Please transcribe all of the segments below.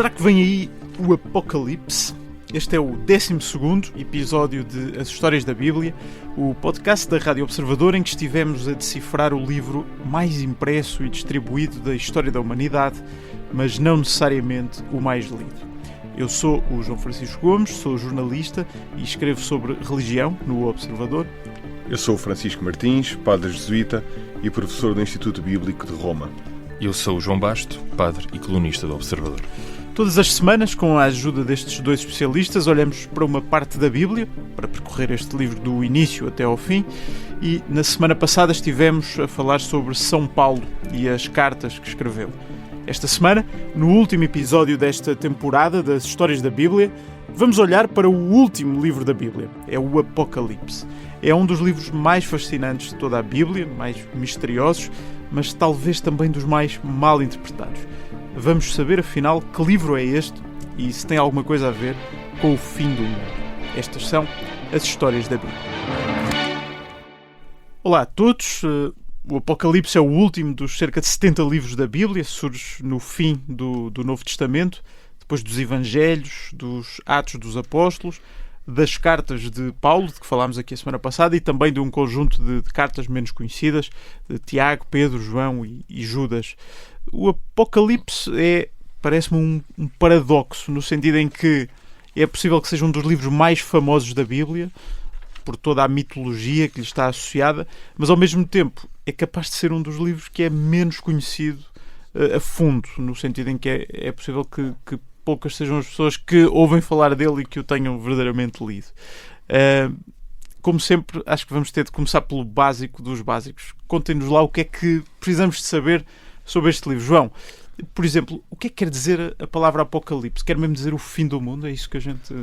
Será que vem aí o Apocalipse? Este é o 12º episódio de As Histórias da Bíblia, o podcast da Rádio Observador em que estivemos a decifrar o livro mais impresso e distribuído da história da humanidade, mas não necessariamente o mais lido. Eu sou o João Francisco Gomes, sou jornalista e escrevo sobre religião no Observador. Eu sou o Francisco Martins, padre jesuíta e professor do Instituto Bíblico de Roma. Eu sou o João Basto, padre e colunista do Observador. Todas as semanas, com a ajuda destes dois especialistas, olhamos para uma parte da Bíblia, para percorrer este livro do início até ao fim, e na semana passada estivemos a falar sobre São Paulo e as cartas que escreveu. Esta semana, no último episódio desta temporada das Histórias da Bíblia, vamos olhar para o último livro da Bíblia, é o Apocalipse. É um dos livros mais fascinantes de toda a Bíblia, mais misteriosos, mas talvez também dos mais mal interpretados. Vamos saber, afinal, que livro é este e se tem alguma coisa a ver com o fim do mundo. Estas são as Histórias da Bíblia. Olá a todos. O Apocalipse é o último dos cerca de 70 livros da Bíblia, surge no fim do Novo Testamento, depois dos Evangelhos, dos Atos dos Apóstolos, das cartas de Paulo, de que falámos aqui a semana passada, e também de um conjunto de cartas menos conhecidas, de Tiago, Pedro, João e Judas. O Apocalipse parece-me um paradoxo, no sentido em que é possível que seja um dos livros mais famosos da Bíblia, por toda a mitologia que lhe está associada, mas ao mesmo tempo é capaz de ser um dos livros que é menos conhecido a fundo, no sentido em que é possível que poucas sejam as pessoas que ouvem falar dele e que o tenham verdadeiramente lido. Como sempre, acho que vamos ter de começar pelo básico dos básicos. Contem-nos lá o que é que precisamos de saber sobre este livro. João, por exemplo, o que é que quer dizer a palavra Apocalipse? Quer mesmo dizer o fim do mundo? É isso que a gente,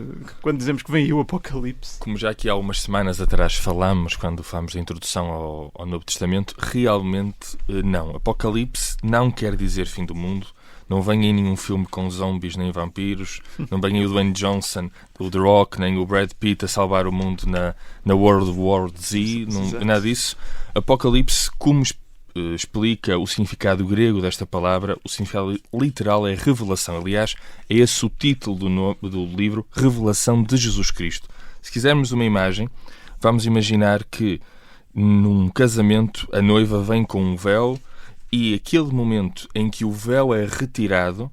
quando dizemos que vem aí o Apocalipse? Como já aqui há umas semanas atrás falámos, quando falámos da introdução ao Novo Testamento, realmente não. Apocalipse não quer dizer fim do mundo. Não vem aí nenhum filme com zombies nem vampiros, não vem aí o Dwayne Johnson, o The Rock, nem o Brad Pitt a salvar o mundo na World War Z, nada disso. Apocalipse, como explica o significado grego desta palavra, o significado literal é revelação. Aliás, é esse o título do livro, Revelação de Jesus Cristo. Se quisermos uma imagem, vamos imaginar que num casamento a noiva vem com um véu e aquele momento em que o véu é retirado,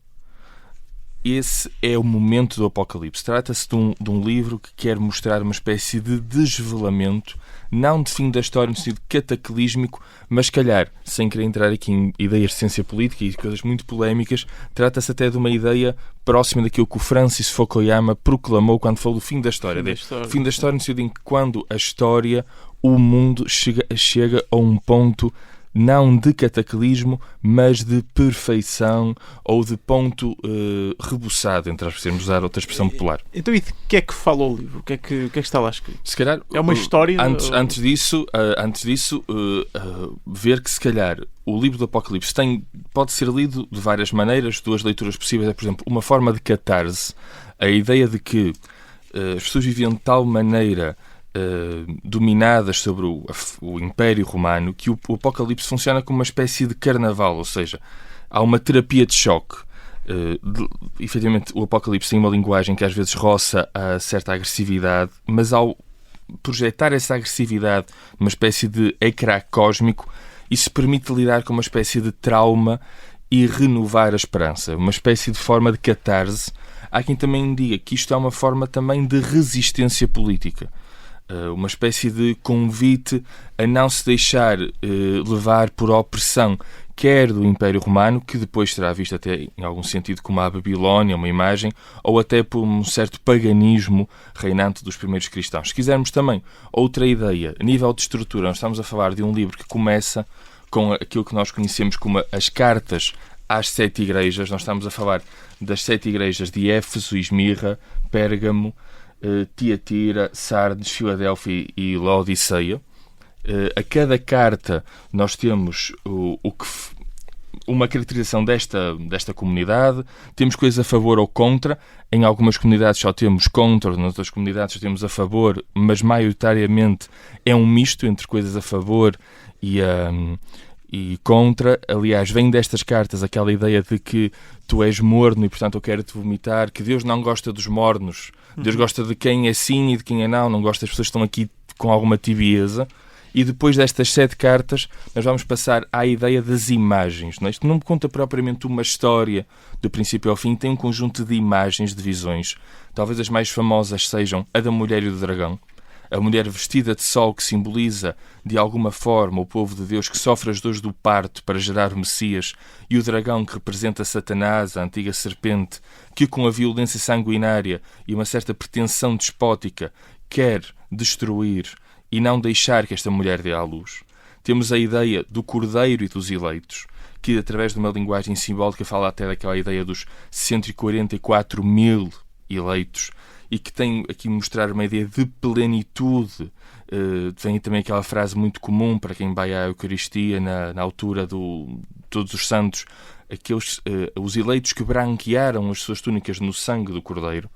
esse é o momento do Apocalipse. Trata-se de um livro que quer mostrar uma espécie de desvelamento, não de fim da história no sentido cataclísmico, mas, se calhar, sem querer entrar aqui em ideias de ciência política e coisas muito polémicas, trata-se até de uma ideia próxima daquilo que o Francis Fukuyama proclamou quando falou do fim da história. Fim da história no sentido em que, quando a história, o mundo chega a um ponto não de cataclismo, mas de perfeição ou de ponto rebuçado, entre as podemos usar outra expressão popular. Então, e de que é que fala o livro? O que é que está lá escrito? Se calhar, é uma história? Antes disso, ver que, se calhar, o livro do Apocalipse pode ser lido de várias maneiras, duas leituras possíveis. É, por exemplo, uma forma de catarse. A ideia de que as pessoas viviam de tal maneira dominadas sobre o Império Romano, que o Apocalipse funciona como uma espécie de carnaval, ou seja, há uma terapia de choque. Efetivamente, o Apocalipse tem uma linguagem que às vezes roça a certa agressividade, mas ao projetar essa agressividade numa espécie de ecrã cósmico, isso permite lidar com uma espécie de trauma e renovar a esperança, uma espécie de forma de catarse. Há quem também diga que isto é uma forma também de resistência política. Uma espécie de convite a não se deixar levar por opressão, quer do Império Romano, que depois será visto até em algum sentido como a Babilónia, uma imagem, ou até por um certo paganismo reinante dos primeiros cristãos. Se quisermos também outra ideia, a nível de estrutura, nós estamos a falar de um livro que começa com aquilo que nós conhecemos como as cartas às 7 igrejas. Nós estamos a falar das 7 igrejas de Éfeso, Esmirna, Pérgamo, Tiatira, Sardes, Filadélfia e Laodiceia. A cada carta nós temos uma caracterização desta comunidade, temos coisas a favor ou contra. Em algumas comunidades só temos contra, nas outras comunidades só temos a favor, mas maioritariamente é um misto entre coisas a favor e e contra. Aliás, vem destas cartas aquela ideia de que tu és morno e, portanto, eu quero-te vomitar, que Deus não gosta dos mornos. Deus gosta de quem é sim e de quem é não gosta das pessoas que estão aqui com alguma tibieza. E depois destas 7 cartas, nós vamos passar à ideia das imagens. Não é? Isto não me conta propriamente uma história do princípio ao fim, tem um conjunto de imagens, de visões. Talvez as mais famosas sejam a da mulher e do dragão. A mulher vestida de sol, que simboliza, de alguma forma, o povo de Deus que sofre as dores do parto para gerar o Messias, e o dragão, que representa Satanás, a antiga serpente, que com a violência sanguinária e uma certa pretensão despótica quer destruir e não deixar que esta mulher dê à luz. Temos a ideia do cordeiro e dos eleitos, que através de uma linguagem simbólica fala até daquela ideia dos 144 mil eleitos, e que tem aqui mostrar uma ideia de plenitude. Tem também aquela frase muito comum para quem vai à Eucaristia na altura do Todos os Santos, os eleitos que branquearam as suas túnicas no sangue do Cordeiro.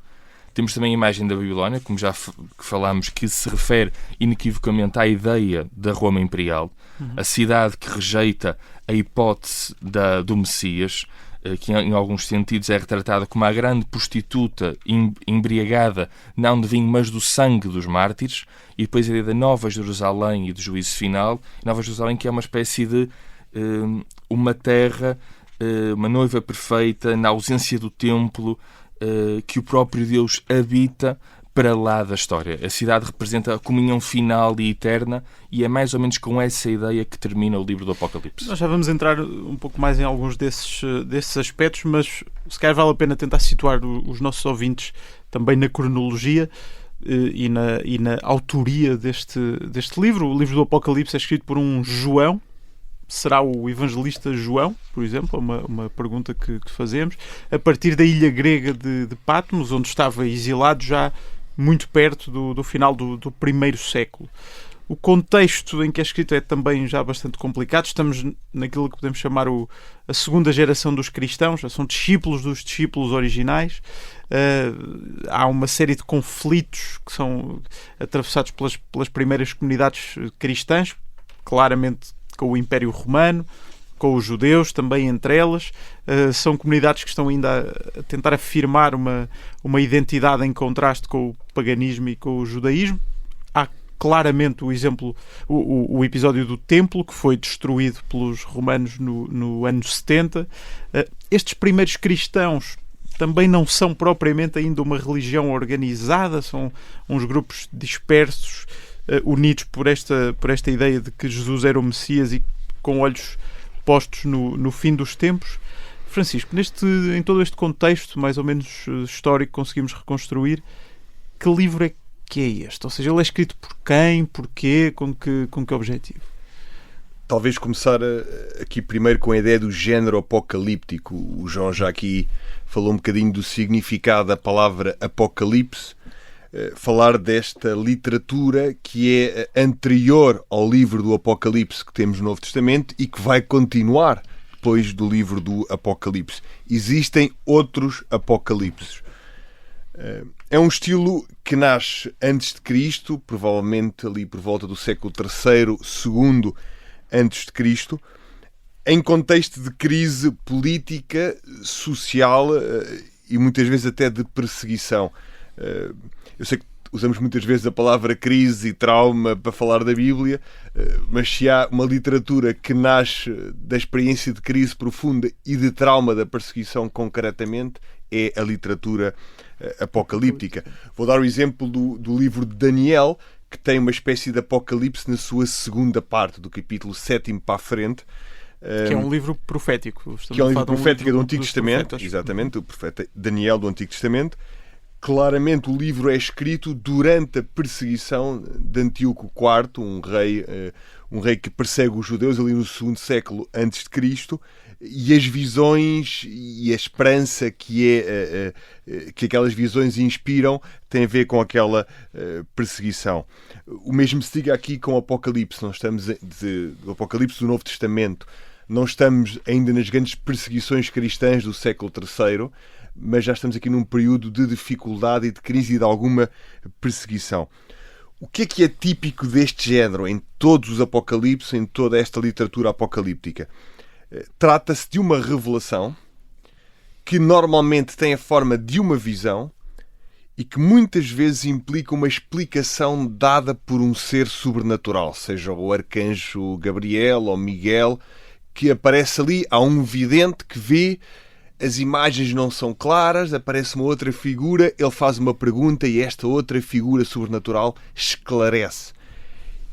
Temos também a imagem da Babilónia, como já falámos, que se refere inequivocamente à ideia da Roma Imperial, a cidade que rejeita a hipótese do Messias, que em alguns sentidos é retratada como a grande prostituta embriagada, não de vinho, mas do sangue dos mártires, e depois a ideia da Nova Jerusalém e do juízo final. Nova Jerusalém, que é uma espécie de uma terra, uma noiva perfeita, na ausência do templo, que o próprio Deus habita para lá da história. A cidade representa a comunhão final e eterna, e é mais ou menos com essa ideia que termina o livro do Apocalipse. Nós já vamos entrar um pouco mais em alguns desses aspectos, mas se calhar vale a pena tentar situar os nossos ouvintes também na cronologia e na autoria deste livro. O livro do Apocalipse é escrito por um João. Será o evangelista João, por exemplo? Uma pergunta que fazemos. A partir da ilha grega de Patmos, onde estava exilado já muito perto do final do primeiro século. O contexto em que é escrito é também já bastante complicado. Estamos naquilo que podemos chamar a segunda geração dos cristãos. Já são discípulos dos discípulos originais. Há uma série de conflitos que são atravessados pelas primeiras comunidades cristãs, claramente com o Império Romano, com os judeus, também entre elas. São comunidades que estão ainda a tentar afirmar uma identidade em contraste com o paganismo e com o judaísmo. Há claramente o episódio do templo, que foi destruído pelos romanos no ano 70. Estes primeiros cristãos também não são propriamente ainda uma religião organizada, são uns grupos dispersos, unidos por esta ideia de que Jesus era o Messias e com olhos postos no fim dos tempos. Francisco, em todo este contexto mais ou menos histórico que conseguimos reconstruir, que livro é que é este? Ou seja, ele é escrito por quem, porquê, com que objetivo? Talvez começar aqui primeiro com a ideia do género apocalíptico. O João já aqui falou um bocadinho do significado da palavra apocalipse. Falar desta literatura que é anterior ao livro do Apocalipse que temos no Novo Testamento e que vai continuar depois do livro do Apocalipse. Existem outros apocalipses. É um estilo que nasce antes de Cristo, provavelmente ali por volta do século III, II antes de Cristo, em contexto de crise política, social e muitas vezes até de perseguição. Eu sei que usamos muitas vezes a palavra crise e trauma para falar da Bíblia, mas se há uma literatura que nasce da experiência de crise profunda e de trauma da perseguição concretamente, é a literatura apocalíptica. Vou dar o exemplo do livro de Daniel, que tem uma espécie de apocalipse na sua segunda parte, do capítulo 7º para a frente. Que é um livro profético. Que é um livro profético do Antigo Testamento, exatamente, o profeta Daniel do Antigo Testamento. Claramente o livro é escrito durante a perseguição de Antíoco IV, um rei que persegue os judeus ali no segundo século antes de Cristo, e as visões e a esperança que aquelas visões inspiram tem a ver com aquela perseguição. O mesmo se diga aqui com o Apocalipse. Nós estamos do Apocalipse do Novo Testamento. Não estamos ainda nas grandes perseguições cristãs do século III, mas já estamos aqui num período de dificuldade e de crise e de alguma perseguição. O que é típico deste género em todos os apocalipses, em toda esta literatura apocalíptica? Trata-se de uma revelação que normalmente tem a forma de uma visão e que muitas vezes implica uma explicação dada por um ser sobrenatural, seja o arcanjo Gabriel ou Miguel, que aparece ali. Há um vidente que vê, as imagens não são claras, aparece uma outra figura, ele faz uma pergunta e esta outra figura sobrenatural esclarece.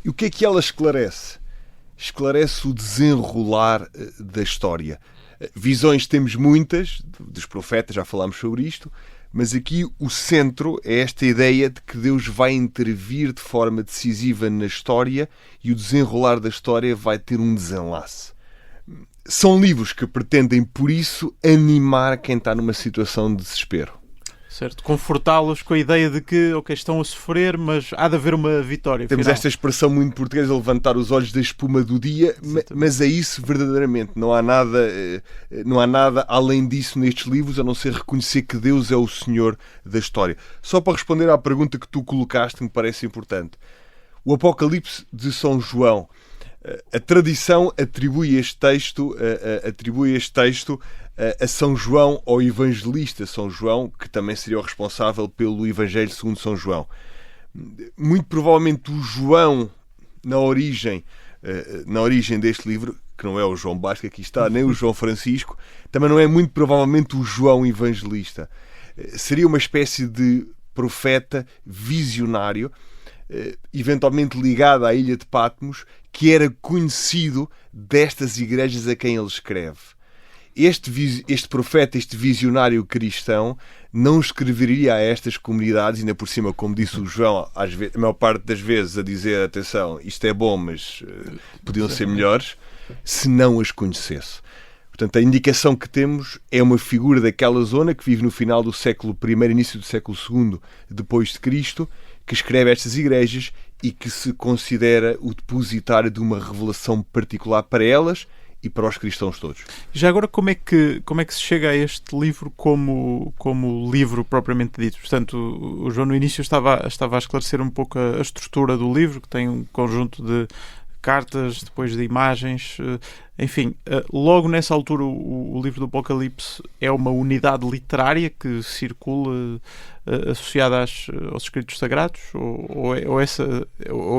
E o que é que ela esclarece? Esclarece o desenrolar da história. Visões temos muitas, dos profetas, já falámos sobre isto, mas aqui o centro é esta ideia de que Deus vai intervir de forma decisiva na história e o desenrolar da história vai ter um desenlace. São livros que pretendem, por isso, animar quem está numa situação de desespero. Certo, confortá-los com a ideia de que, estão a sofrer, mas há de haver uma vitória. Temos final. esta expressão muito portuguesa, levantar os olhos da espuma do dia, mas é isso verdadeiramente. Não há nada além disso nestes livros, a não ser reconhecer que Deus é o Senhor da história. Só para responder à pergunta que tu colocaste, me parece importante. O Apocalipse de São João. A tradição atribui este texto a São João, ao evangelista São João, que também seria o responsável pelo Evangelho segundo São João. Muito provavelmente o João, na origem deste livro, que não é o João Basco, aqui está, nem o João Francisco, também não é muito provavelmente o João evangelista. Seria uma espécie de profeta visionário, eventualmente ligado à ilha de Patmos, que era conhecido destas igrejas a quem ele escreve. Este profeta, este visionário cristão, não escreveria a estas comunidades, ainda por cima, como disse o João, às vezes, a maior parte das vezes, a dizer, atenção, isto é bom, mas podiam ser melhores, se não as conhecesse. Portanto, a indicação que temos é uma figura daquela zona que vive no final do século I, início do século II depois de Cristo, que escreve estas igrejas e que se considera o depositário de uma revelação particular para elas e para os cristãos todos. Já agora, como é que se chega a este livro como livro propriamente dito? Portanto, o João no início estava a esclarecer um pouco a estrutura do livro, que tem um conjunto de cartas, depois de imagens, enfim, logo nessa altura o livro do Apocalipse é uma unidade literária que circula associada aos escritos sagrados, ou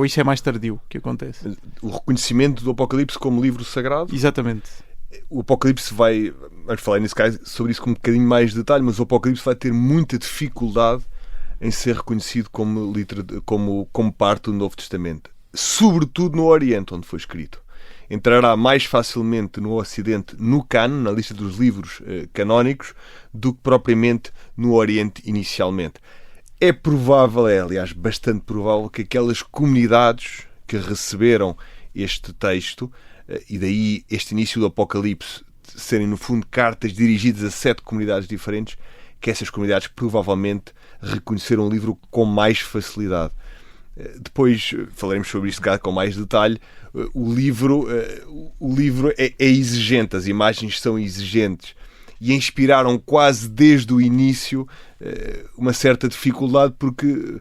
isso é mais tardio que acontece? O reconhecimento do Apocalipse como livro sagrado? Exatamente. O Apocalipse vamos falar nesse caso sobre isso com um bocadinho mais de detalhe, mas o Apocalipse vai ter muita dificuldade em ser reconhecido como parte do Novo Testamento. Sobretudo no Oriente, onde foi escrito. Entrará mais facilmente no Ocidente, no cânon, na lista dos livros canónicos, do que propriamente no Oriente inicialmente. É provável, aliás, bastante provável, que aquelas comunidades que receberam este texto, e daí este início do Apocalipse serem, no fundo, cartas dirigidas a 7 comunidades diferentes, que essas comunidades provavelmente reconheceram o livro com mais facilidade. Depois falaremos sobre isto com mais detalhe. O livro é exigente, as imagens são exigentes e inspiraram quase desde o início uma certa dificuldade, porque,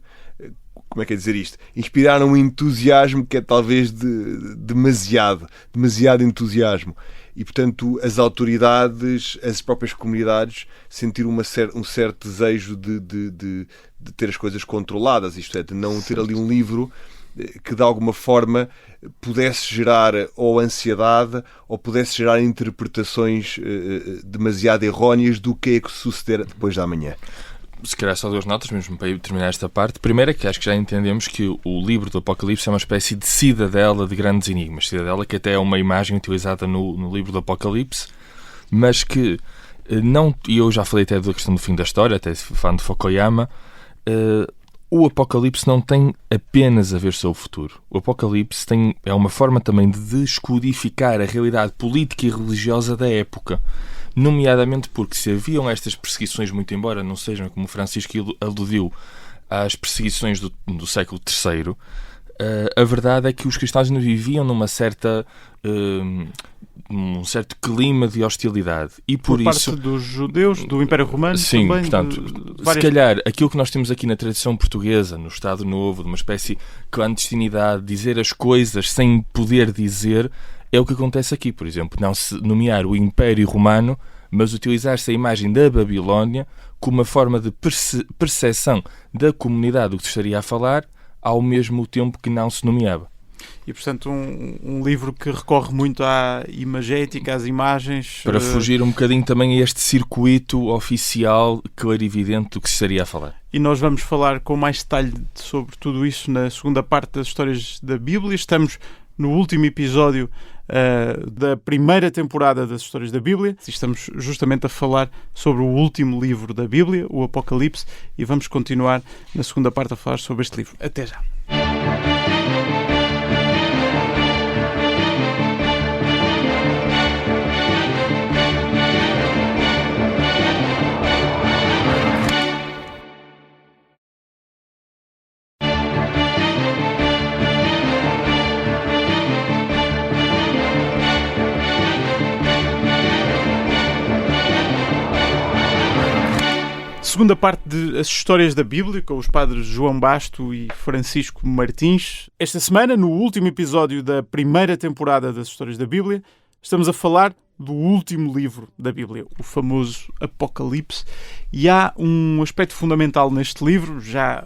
como é que é dizer isto? Inspiraram um entusiasmo que é talvez demasiado entusiasmo. E, portanto, as autoridades, as próprias comunidades, sentiram um certo desejo de ter as coisas controladas, isto é, de não ter ali um livro que, de alguma forma, pudesse gerar ou ansiedade ou pudesse gerar interpretações demasiado erróneas do que é que suceder depois da manhã. Se calhar só 2 notas, mesmo para terminar esta parte. Primeiro é que acho que já entendemos que o livro do Apocalipse é uma espécie de cidadela de grandes enigmas. Cidadela que até é uma imagem utilizada no livro do Apocalipse, mas que não... E eu já falei até da questão do fim da história, até falando de Fukuyama. O Apocalipse não tem apenas a ver sobre o futuro. O Apocalipse é uma forma também de descodificar a realidade política e religiosa da época. Nomeadamente porque se haviam estas perseguições, muito embora não sejam, como o Francisco aludiu, às perseguições do século III, a verdade é que os cristãos não viviam num certo clima de hostilidade. E por parte isso, dos judeus, do Império Romano, sim, também, portanto, se calhar aquilo que nós temos aqui na tradição portuguesa, no Estado Novo, de uma espécie de clandestinidade, dizer as coisas sem poder dizer, é o que acontece aqui. Por exemplo, não se nomear o Império Romano, mas utilizar-se a imagem da Babilónia como uma forma de percepção da comunidade do que se estaria a falar, ao mesmo tempo que não se nomeava. E, portanto, um livro que recorre muito à imagética, às imagens. Para fugir um bocadinho também a este circuito oficial clarividente do que se estaria a falar. E nós vamos falar com mais detalhe sobre tudo isso na segunda parte das Histórias da Bíblia. Estamos no último episódio da primeira temporada das Histórias da Bíblia. Estamos justamente a falar sobre o último livro da Bíblia, o Apocalipse, e vamos continuar na segunda parte a falar sobre este livro. Até já! Segunda parte de As Histórias da Bíblia, com os padres João Basto e Francisco Martins. Esta semana, no último episódio da primeira temporada das Histórias da Bíblia, estamos a falar do último livro da Bíblia, o famoso Apocalipse. E há um aspecto fundamental neste livro, já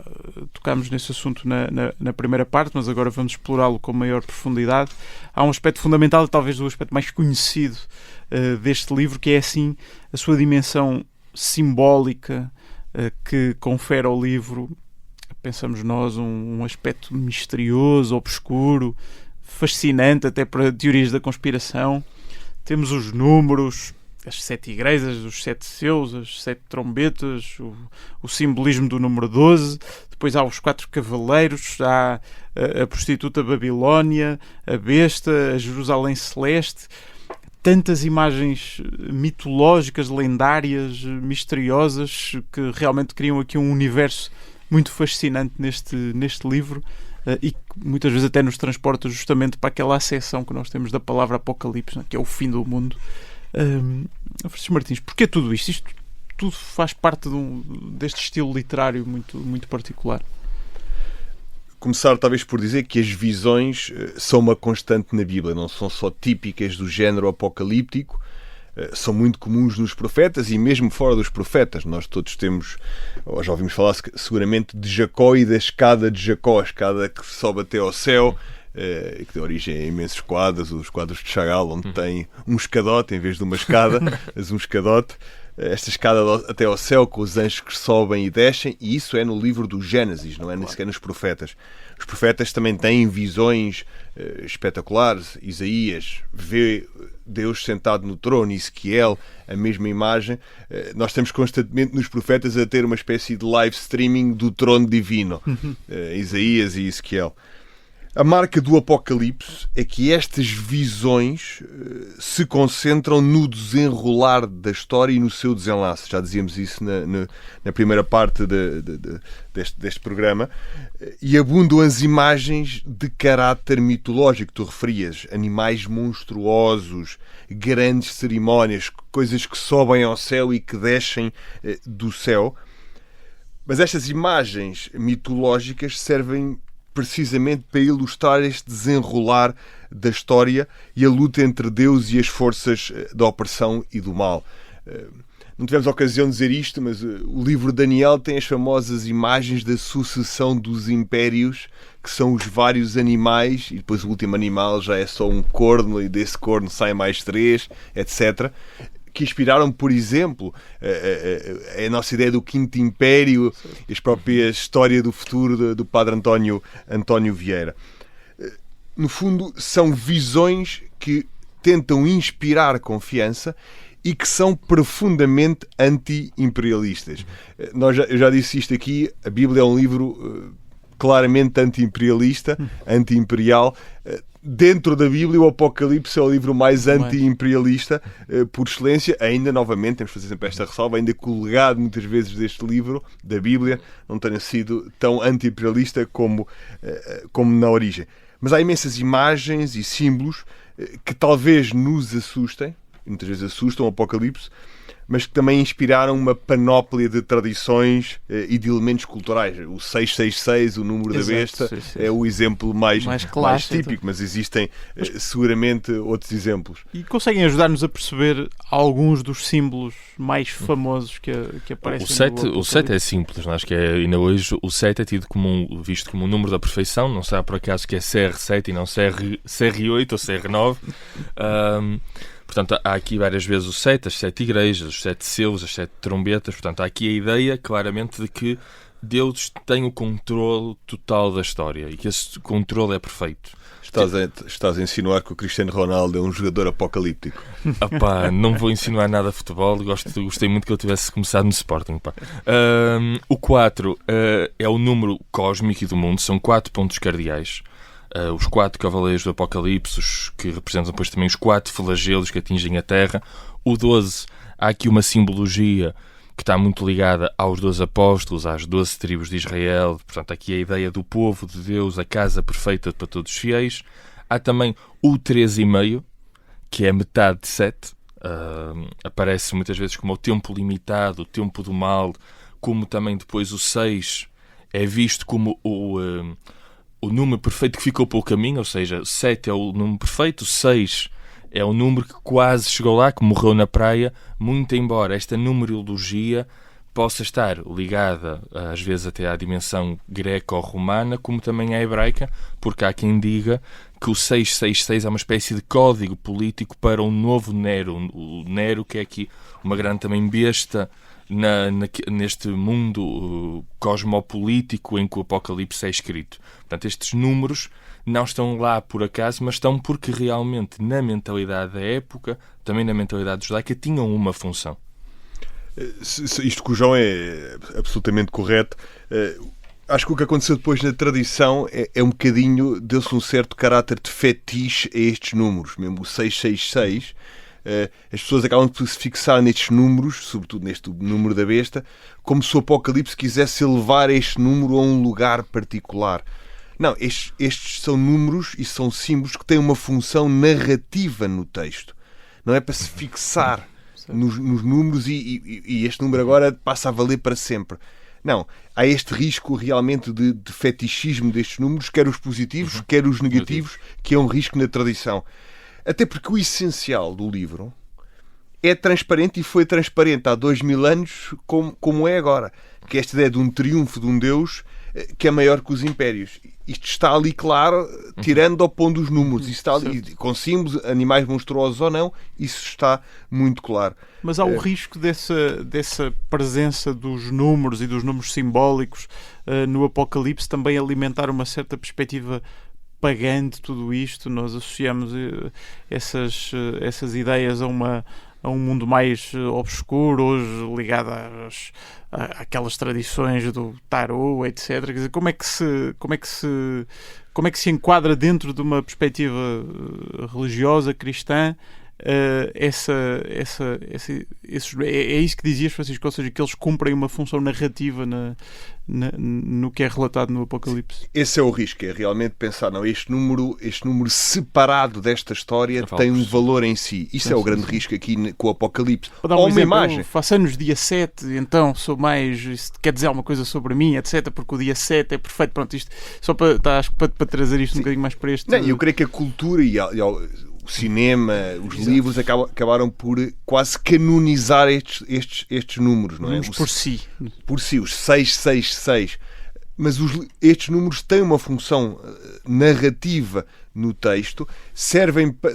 tocámos nesse assunto na primeira parte, mas agora vamos explorá-lo com maior profundidade. Há um aspecto fundamental, talvez o aspecto mais conhecido deste livro, que é, assim, a sua dimensão simbólica, que confere ao livro, pensamos nós, um aspecto misterioso, obscuro, fascinante até para teorias da conspiração. Temos os números, as 7 igrejas, os 7 seus, as 7 trombetas, o simbolismo do número 12. Depois há os 4 cavaleiros, há a prostituta Babilónia, a besta, a Jerusalém Celeste. Tantas imagens mitológicas, lendárias, misteriosas, que realmente criam aqui um universo muito fascinante neste livro, e que muitas vezes até nos transporta justamente para aquela acessão que nós temos da palavra Apocalipse, que é o fim do mundo. Francisco Martins, porquê tudo isto? Isto tudo faz parte deste estilo literário muito, muito particular. Começar talvez por dizer que as visões são uma constante na Bíblia, não são só típicas do género apocalíptico, são muito comuns nos profetas e mesmo fora dos profetas. Nós todos temos, ou já ouvimos falar seguramente, de Jacó e da escada de Jacó, a escada que sobe até ao céu, e que dá origem a imensos quadros, os quadros de Chagall, onde tem um escadote em vez de uma escada, mas um escadote. Esta escada até ao céu, com os anjos que sobem e descem, e isso é no livro do Gênesis, não é nem sequer nos profetas. Os profetas também têm visões espetaculares. Isaías vê Deus sentado no trono, e Ezequiel, a mesma imagem. Nós estamos constantemente nos profetas a ter uma espécie de live streaming do trono divino, Isaías e Ezequiel. A marca do Apocalipse é que estas visões se concentram no desenrolar da história e no seu desenlace. Já dizíamos isso na primeira parte deste programa. E abundam as imagens de caráter mitológico. Tu referias animais monstruosos, grandes cerimónias, coisas que sobem ao céu e que descem do céu. Mas estas imagens mitológicas servem precisamente para ilustrar este desenrolar da história e a luta entre Deus e as forças da opressão e do mal. Não tivemos a ocasião de dizer isto, mas o livro de Daniel tem as famosas imagens da sucessão dos impérios, que são os vários animais, e depois o último animal já é só um corno, e desse corno saem mais 3, etc., que inspiraram, por exemplo, a nossa ideia do Quinto Império, a própria história do futuro do padre António Vieira. No fundo, são visões que tentam inspirar confiança e que são profundamente anti-imperialistas. Eu já disse isto aqui, a Bíblia é um livro claramente anti-imperialista, anti-imperial, dentro da Bíblia, o Apocalipse é o livro mais anti-imperialista por excelência. Ainda, novamente, temos de fazer sempre esta ressalva, ainda que o legado, muitas vezes, deste livro, da Bíblia, não tenha sido tão anti-imperialista como na origem. Mas há imensas imagens e símbolos que talvez nos assustem, muitas vezes assustam o Apocalipse, mas que também inspiraram uma panóplia de tradições e de elementos culturais. O 666, o número da besta, é o exemplo mais típico, mas existem seguramente outros exemplos. E conseguem ajudar-nos a perceber alguns dos símbolos mais famosos que aparecem o 7 é simples, acho que ainda hoje o 7 é tido visto como um número da perfeição, não sei por acaso que é CR7 e não CR8 ou CR9. Portanto, há aqui várias vezes o 7, as 7 igrejas, os 7 selos, as 7 trombetas. Portanto, há aqui a ideia, claramente, de que Deus tem o controle total da história e que esse controle é perfeito. Estás a insinuar que o Cristiano Ronaldo é um jogador apocalíptico? Não vou insinuar nada de futebol. Gostei muito que ele tivesse começado no Sporting. O 4 é o número cósmico e do mundo. São 4 pontos cardeais. Os 4 cavaleiros do Apocalipse, os que representam depois também os 4 flagelos que atingem a Terra. O 12, há aqui uma simbologia que está muito ligada aos 12 apóstolos, às 12 tribos de Israel. Portanto, aqui a ideia do povo de Deus, a casa perfeita para todos os fiéis. Há também o 13,5, que é metade de 7. Aparece muitas vezes como o tempo limitado, o tempo do mal, como também depois o 6 é visto como o número perfeito que ficou pelo caminho, ou seja, 7 é o número perfeito, 6 é o número que quase chegou lá, que morreu na praia, muito embora esta numerologia possa estar ligada, às vezes até à dimensão greco-romana, como também à hebraica, porque há quem diga que o 666 é uma espécie de código político para um novo Nero, o Nero que é aqui uma grande também besta neste mundo cosmopolítico em que o Apocalipse é escrito. Portanto, estes números não estão lá por acaso, mas estão porque realmente na mentalidade da época, também na mentalidade judaica, tinham uma função. Isto que o João é absolutamente correto. Acho que o que aconteceu depois na tradição é um bocadinho, deu-se um certo caráter de fetiche a estes números, mesmo o 666. As pessoas acabam por se fixar nestes números, sobretudo neste número da besta, como se o Apocalipse quisesse elevar este número a um lugar particular. Não, estes são números e são símbolos que têm uma função narrativa no texto. Não é para se fixar nos números e este número agora passa a valer para sempre. Não, há este risco realmente de fetichismo destes números, quer os positivos, quer os negativos, que é um risco na tradição. Até porque o essencial do livro é transparente e foi transparente há 2000 anos como é agora. Que é esta ideia de um triunfo de um Deus que é maior que os impérios. Isto está ali claro, tirando ou pondo os números. Isso está ali, com símbolos, animais monstruosos ou não, isso está muito claro. Mas há o risco dessa presença dos números e dos números simbólicos no Apocalipse também alimentar uma certa perspectiva pagã de tudo isto. Nós associamos essas ideias a um mundo mais obscuro, hoje ligado àquelas tradições do tarô, etc. Quer dizer, como é que se enquadra dentro de uma perspectiva religiosa, cristã, é isso que dizias, Francisco, ou seja, que eles cumprem uma função narrativa no que é relatado no Apocalipse? Esse é o risco, é realmente pensar, não, este número separado desta história tem um valor em si. Isso é o grande risco aqui com o Apocalipse. Para dar um exemplo, imagem. Faço anos dia 7, então sou mais, isso quer dizer alguma coisa sobre mim, etc, porque o dia 7 é perfeito. Pronto, isto só para trazer isto um bocadinho mais para este... Não, eu creio que a cultura e o cinema, os livros acabaram por quase canonizar estes números, não é? Por si. Por si, os 666. Mas estes números têm uma função narrativa no texto,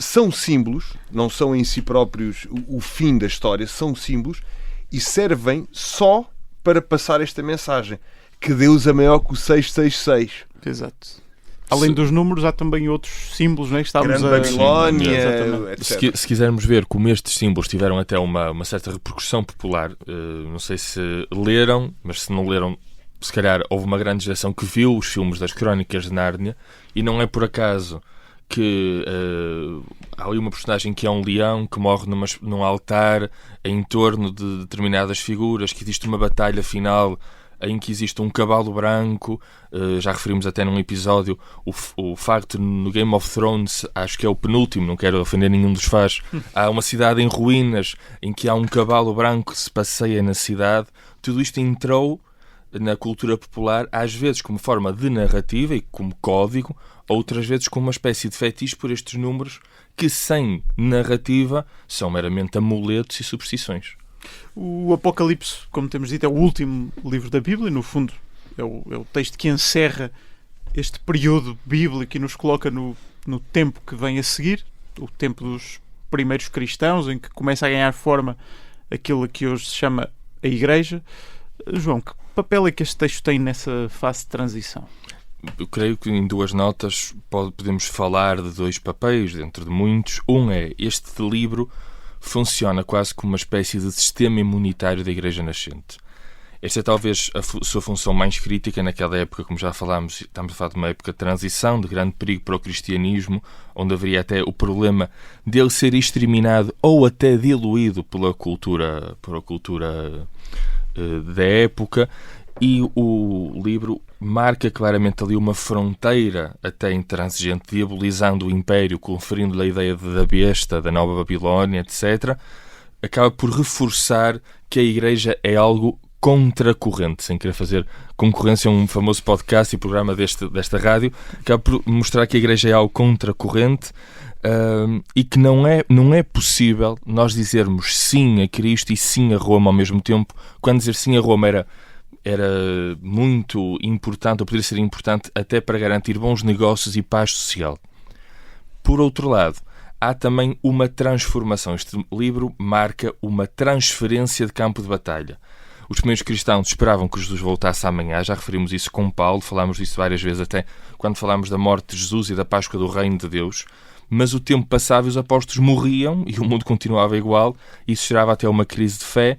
são símbolos, não são em si próprios o fim da história, são símbolos e servem só para passar esta mensagem, que Deus é maior que o 666. Exato. Além dos números, há também outros símbolos, não é? Que estávamos Grande Babilónia, etc. Se quisermos ver como estes símbolos tiveram até uma certa repercussão popular, não sei se leram, mas se não leram, se calhar houve uma grande geração que viu os filmes das Crónicas de Nárnia, e não é por acaso que há ali uma personagem que é um leão que morre num altar em torno de determinadas figuras, que existe uma batalha final em que existe um cavalo branco. Já referimos até num episódio o facto no Game of Thrones, acho que é o penúltimo, não quero ofender nenhum dos fãs, há uma cidade em ruínas em que há um cavalo branco que se passeia na cidade. Tudo isto entrou na cultura popular, às vezes como forma de narrativa e como código, outras vezes como uma espécie de fetiche por estes números que, sem narrativa, são meramente amuletos e superstições. O Apocalipse, como temos dito, é o último livro da Bíblia. No fundo, é o texto que encerra este período bíblico e nos coloca no tempo que vem a seguir, o tempo dos primeiros cristãos, em que começa a ganhar forma aquilo que hoje se chama a Igreja. João, que papel é que este texto tem nessa fase de transição? Eu creio que em duas notas podemos falar de dois papéis, dentro de muitos. Um é, este livro funciona quase como uma espécie de sistema imunitário da Igreja nascente. Esta é talvez a sua função mais crítica naquela época, como já falámos, estamos a falar de uma época de transição, de grande perigo para o cristianismo, onde haveria até o problema dele ser exterminado ou até diluído pela cultura da época, e o livro marca claramente ali uma fronteira até intransigente, diabolizando o Império, conferindo-lhe a ideia da besta, da Nova Babilónia, etc. Acaba por reforçar que a Igreja é algo contracorrente, sem querer fazer concorrência a um famoso podcast e programa desta rádio. Acaba por mostrar que a Igreja é algo contracorrente, e que não é possível nós dizermos sim a Cristo e sim a Roma ao mesmo tempo, quando dizer sim a Roma era muito importante, ou poderia ser importante até para garantir bons negócios e paz social. Por outro lado, há também uma transformação. Este livro marca uma transferência de campo de batalha. Os primeiros cristãos esperavam que Jesus voltasse amanhã, já referimos isso com Paulo, falámos disso várias vezes até quando falámos da morte de Jesus e da Páscoa do Reino de Deus. Mas o tempo passava e os apóstolos morriam e o mundo continuava igual, e isso gerava até uma crise de fé.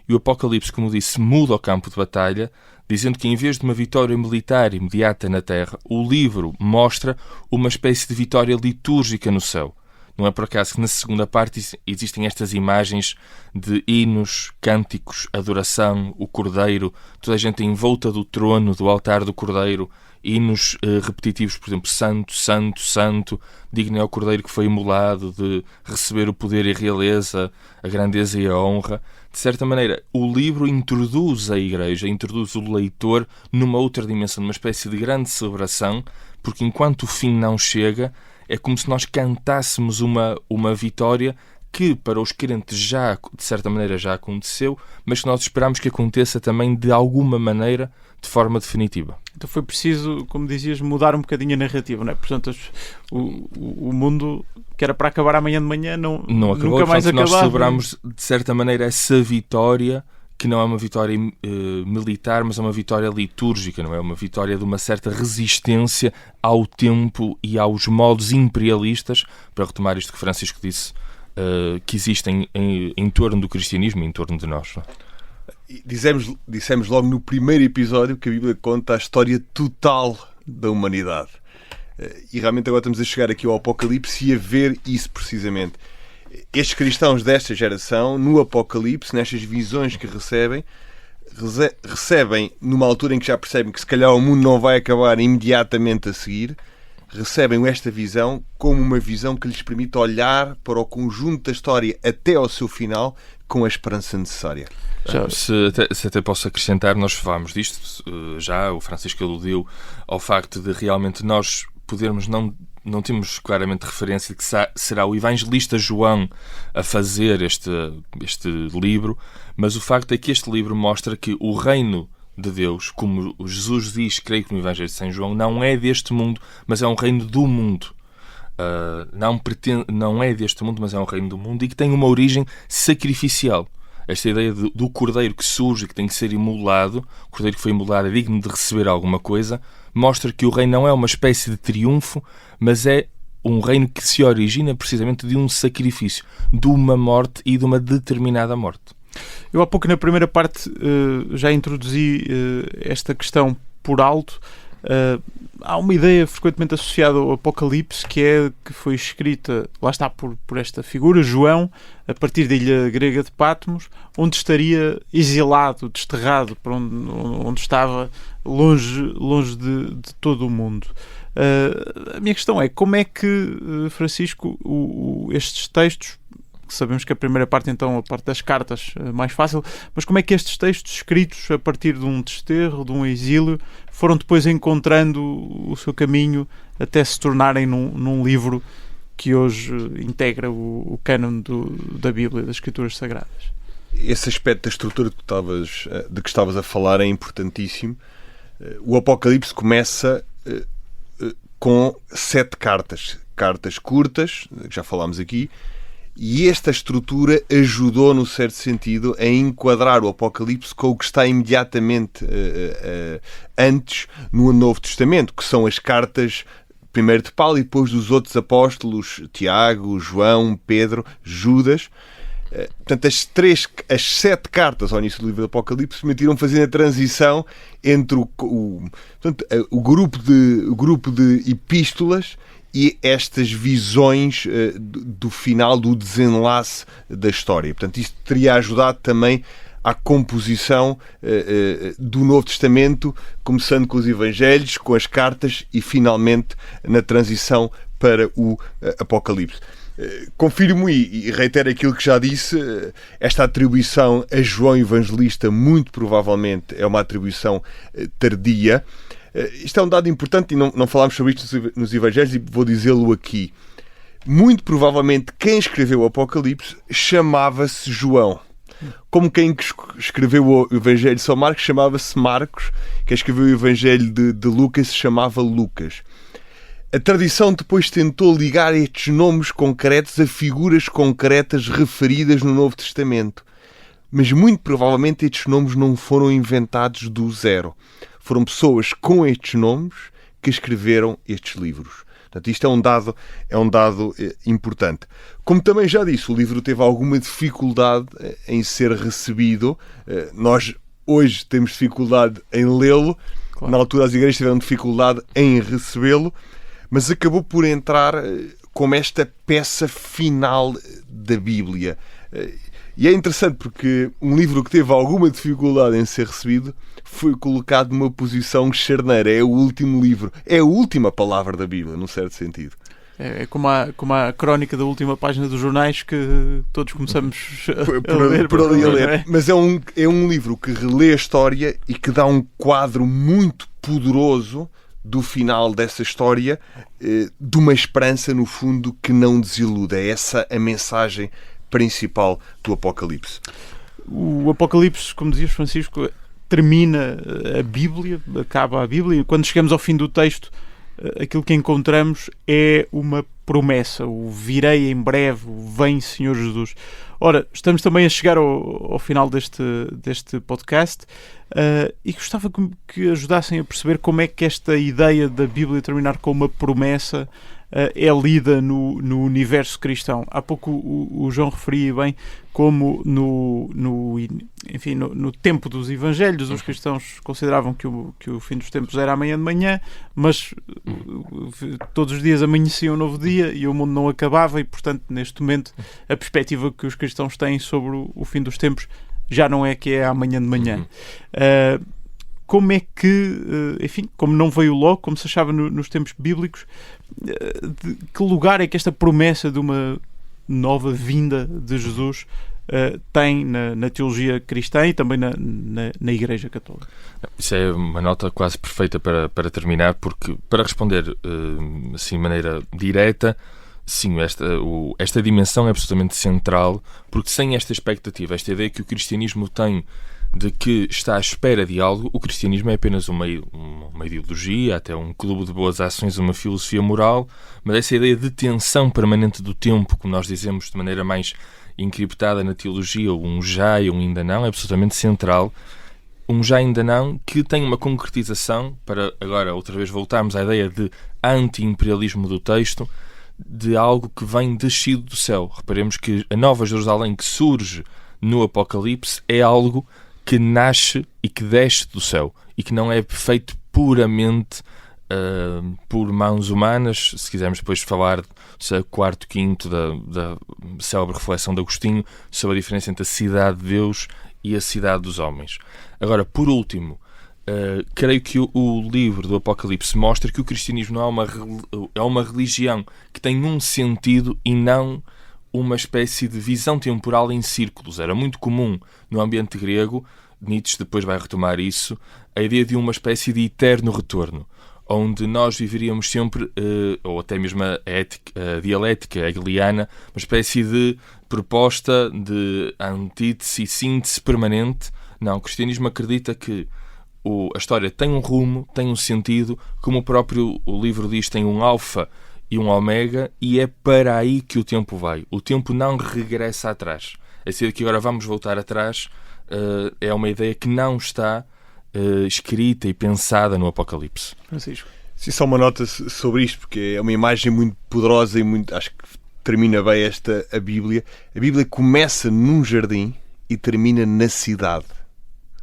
E o Apocalipse, como disse, muda o campo de batalha, dizendo que em vez de uma vitória militar imediata na terra, o livro mostra uma espécie de vitória litúrgica no céu. Não é por acaso que na segunda parte existem estas imagens de hinos, cânticos, adoração, o Cordeiro, toda a gente em volta do trono, do altar do Cordeiro, hinos repetitivos, por exemplo, Santo, Santo, Santo, digno é o Cordeiro que foi imolado, de receber o poder e a realeza, a grandeza e a honra. De certa maneira, o livro introduz a Igreja, introduz o leitor numa outra dimensão, numa espécie de grande celebração, porque enquanto o fim não chega, é como se nós cantássemos uma vitória que para os crentes já, de certa maneira, já aconteceu, mas que nós esperamos que aconteça também de alguma maneira, de forma definitiva. Então foi preciso, como dizias, mudar um bocadinho a narrativa, não é? Portanto, o mundo que era para acabar amanhã de manhã não acabou, nunca mais acabava. Nós celebramos, de certa maneira, essa vitória, que não é uma vitória militar, mas é uma vitória litúrgica, não é? Uma vitória de uma certa resistência ao tempo e aos modos imperialistas, para retomar isto que Francisco disse, que existem em torno do cristianismo, em torno de nós. Não é? Dissemos logo no primeiro episódio que a Bíblia conta a história total da humanidade. E realmente agora estamos a chegar aqui ao Apocalipse e a ver isso precisamente. Estes cristãos desta geração, no Apocalipse, nestas visões que recebem numa altura em que já percebem que se calhar o mundo não vai acabar imediatamente a seguir, recebem esta visão como uma visão que lhes permite olhar para o conjunto da história até ao seu final com a esperança necessária. Se até posso acrescentar, nós falámos disto já, o Francisco aludiu ao facto de realmente nós podermos não temos claramente referência de que será o evangelista João a fazer este livro, mas o facto é que este livro mostra que o reino de Deus, como Jesus diz, creio que no Evangelho de São João, não é deste mundo, mas é um reino do mundo. Não é deste mundo, mas é um reino do mundo, e que tem uma origem sacrificial. Esta ideia do cordeiro que surge, que tem que ser imolado, o cordeiro que foi imolado é digno de receber alguma coisa, mostra que o reino não é uma espécie de triunfo, mas é um reino que se origina precisamente de um sacrifício, de uma morte e de uma determinada morte. Eu há pouco na primeira parte já introduzi esta questão por alto. há uma ideia frequentemente associada ao Apocalipse, que foi escrita, lá está, por esta figura, João, a partir da ilha grega de Patmos, onde estaria exilado, desterrado, para onde estava longe de todo o mundo. A minha questão é, como é que, Francisco, estes textos, sabemos que a primeira parte, então, a parte das cartas, é mais fácil, mas como é que estes textos escritos a partir de um desterro, de um exílio, foram depois encontrando o seu caminho até se tornarem num livro que hoje integra o cânon da Bíblia, das Escrituras Sagradas? Esse aspecto da estrutura de que estavas a falar é importantíssimo. O Apocalipse começa com 7 cartas curtas, já falámos aqui, e esta estrutura ajudou, no certo sentido, a enquadrar o Apocalipse com o que está imediatamente antes no Novo Testamento, que são as cartas primeiro de Paulo e depois dos outros apóstolos, Tiago, João, Pedro, Judas. Portanto, as 7 cartas ao início do livro do Apocalipse permitiram fazer a transição entre o grupo de epístolas e estas visões do final, do desenlace da história. Portanto, isto teria ajudado também à composição do Novo Testamento, começando com os Evangelhos, com as cartas e, finalmente, na transição para o Apocalipse. Confirmo e reitero aquilo que já disse, esta atribuição a João Evangelista muito provavelmente é uma atribuição tardia. Isto é um dado importante e não falámos sobre isto nos Evangelhos e vou dizê-lo aqui. Muito provavelmente quem escreveu o Apocalipse chamava-se João. Como quem escreveu o Evangelho de São Marcos chamava-se Marcos, quem escreveu o Evangelho de Lucas se chamava Lucas. A tradição depois tentou ligar estes nomes concretos a figuras concretas referidas no Novo Testamento. Mas muito provavelmente estes nomes não foram inventados do zero. Foram pessoas com estes nomes que escreveram estes livros. Portanto, isto é um dado importante. Como também já disse, o livro teve alguma dificuldade em ser recebido. Nós hoje temos dificuldade em lê-lo. Claro. Na altura as igrejas tiveram dificuldade em recebê-lo, mas acabou por entrar como esta peça final da Bíblia. E é interessante porque um livro que teve alguma dificuldade em ser recebido foi colocado numa posição charneira. É o último livro. É a última palavra da Bíblia, num certo sentido. É como a crónica da última página dos jornais que todos começamos a ler. Mas é um livro que relê a história e que dá um quadro muito poderoso do final dessa história, de uma esperança, no fundo, que não desilude. É essa a mensagem principal do Apocalipse. O Apocalipse, como dizias, Francisco, termina a Bíblia, acaba a Bíblia, e quando chegamos ao fim do texto, aquilo que encontramos é uma promessa: o virei em breve, o vem Senhor Jesus. Ora, estamos também a chegar ao final deste podcast e gostava que ajudassem a perceber como é que esta ideia da Bíblia terminar com uma promessa é lida no universo cristão. Há pouco o João referia bem como no tempo dos Evangelhos os cristãos consideravam que o fim dos tempos era amanhã de manhã, mas todos os dias amanhecia um novo dia e o mundo não acabava e, portanto, neste momento a perspectiva que os cristãos têm sobre o fim dos tempos já não é que é amanhã de manhã. Como é que, enfim, como não veio logo, como se achava nos tempos bíblicos, de que lugar é que esta promessa de uma nova vinda de Jesus tem na teologia cristã e também na Igreja Católica? Isso é uma nota quase perfeita para terminar, porque, para responder assim de maneira direta, sim, esta dimensão é absolutamente central, porque sem esta expectativa, esta ideia que o cristianismo tem de que está à espera de algo, o cristianismo é apenas uma ideologia, até um clube de boas ações, uma filosofia moral, mas essa ideia de tensão permanente do tempo, como nós dizemos de maneira mais encriptada na teologia, um já e um ainda não, é absolutamente central. Um já ainda não que tem uma concretização, para agora outra vez voltarmos à ideia de anti-imperialismo do texto, de algo que vem descido do céu. Reparemos que a Nova Jerusalém que surge no Apocalipse é algo que nasce e que desce do céu e que não é feito puramente por mãos humanas. Se quisermos depois falar do quarto, quinto da célebre reflexão de Agostinho sobre a diferença entre a cidade de Deus e a cidade dos homens. Agora, por último, creio que o livro do Apocalipse mostra que o cristianismo não é uma religião que tem um sentido e não uma espécie de visão temporal em círculos. Era muito comum no ambiente grego, Nietzsche depois vai retomar isso, a ideia de uma espécie de eterno retorno, onde nós viveríamos sempre, ou até mesmo a dialética hegeliana, uma espécie de proposta de antítese e síntese permanente. Não, o cristianismo acredita que a história tem um rumo, tem um sentido, como o próprio livro diz, tem um alfa e um ômega, e é para aí que o tempo vai. O tempo não regressa atrás. É ser que agora vamos voltar atrás, é uma ideia que não está escrita e pensada no Apocalipse. Francisco. Sim, só uma nota sobre isto, porque é uma imagem muito poderosa e muito, acho que termina bem a Bíblia. A Bíblia começa num jardim e termina na cidade,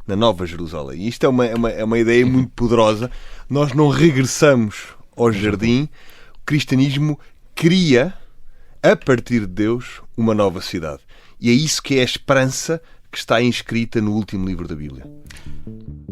na Nova Jerusalém. E isto é uma ideia muito poderosa. Nós não regressamos ao jardim. O cristianismo cria, a partir de Deus, uma nova cidade. E é isso que é a esperança que está inscrita no último livro da Bíblia.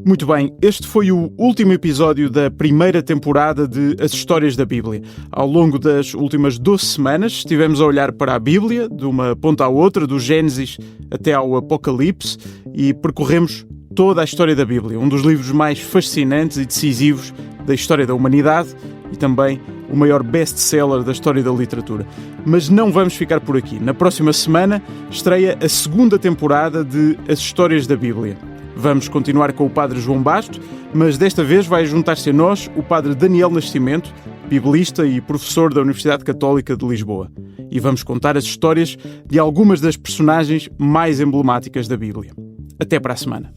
Muito bem, este foi o último episódio da primeira temporada de As Histórias da Bíblia. Ao longo das últimas 12 semanas estivemos a olhar para a Bíblia, de uma ponta à outra, do Gênesis até ao Apocalipse, e percorremos toda a história da Bíblia, um dos livros mais fascinantes e decisivos da história da humanidade e também o maior best-seller da história da literatura. Mas não vamos ficar por aqui. Na próxima semana estreia a segunda temporada de As Histórias da Bíblia. Vamos continuar com o Padre João Basto, mas desta vez vai juntar-se a nós o Padre Daniel Nascimento, biblista e professor da Universidade Católica de Lisboa. E vamos contar as histórias de algumas das personagens mais emblemáticas da Bíblia. Até para a semana.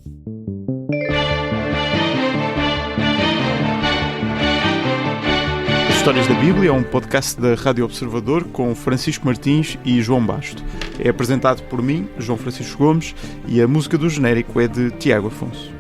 Histórias da Bíblia é um podcast da Rádio Observador com Francisco Martins e João Basto. É apresentado por mim, João Francisco Gomes, e a música do genérico é de Tiago Afonso.